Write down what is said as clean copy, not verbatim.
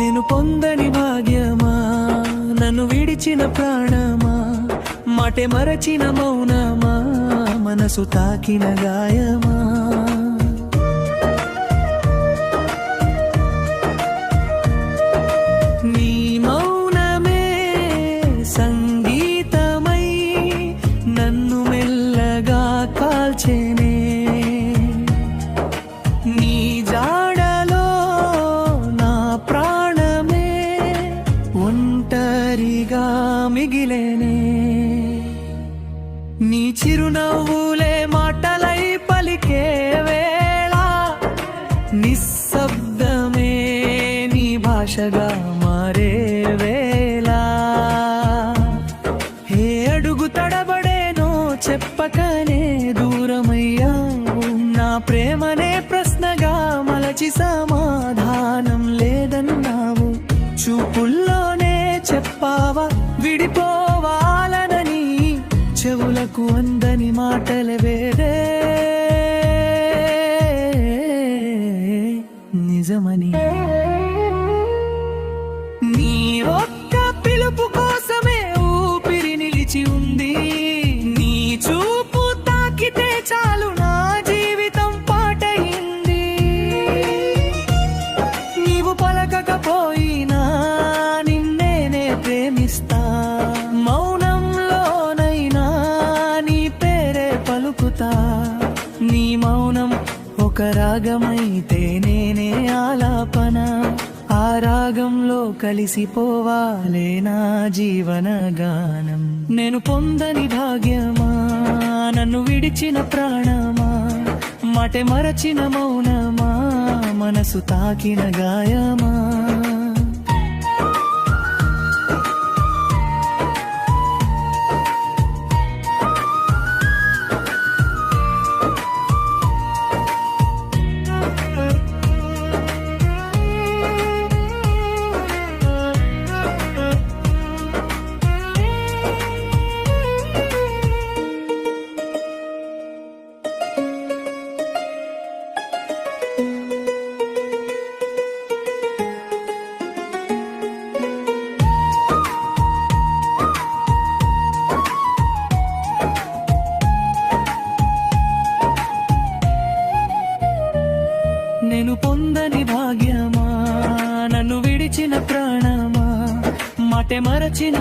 నేను పొందని భాగ్యమా, నన్ను విడిచిన ప్రాణమా, మాటే మరచిన మౌనమా, మనసు తాకిన గాయమా. నీ మౌనమే సంగీతమై నన్ను మెల్లగా కాల్చేనే. నీ జాడలో నా ప్రాణమే ఒంటరిగా మిగిలేనే. నీ చిరునవ్వులే మాటలై పలికే వేళ, నిశ్శబ్దమే నీ భాషగా మారే వేళ. ఏ అడుగు తడబడేనో చెప్పకనే దూరమయ్యావు. నా ప్రేమనే ప్రశ్నగా మలచి సమాధానం లేదన్నావు. చూపుల్లోనే చెప్పావా విడిపోవాలనని, చెవులకు అందని మాటలు వేరే నిజమని. నీ ఒక్క పిలుపు కోసమే ఊపిరి నిలిచి ఉంది. నీ చూపు తాకితే చాలు నా జీవితం పాటయింది. నీవు పలకకపోయినా నిన్నేనే ప్రేమిస్తా. మౌనంలోనైనా నీ పేరే పలుకుతా. నీ మౌనం ఒక రాగమైతే నేనే ఆలాపన. ఆ రాగంలో కలిసిపోవాలే నా జీవన గానం. నేను పొందని భాగ్యమా, నన్ను విడిచిన ప్రాణమా, మాటే మరచిన మౌనమా, మనసు తాకిన గాయమా. నేను పొందని భాగ్యమా, నన్ను విడిచిన ప్రాణమా, మాటే మరచిన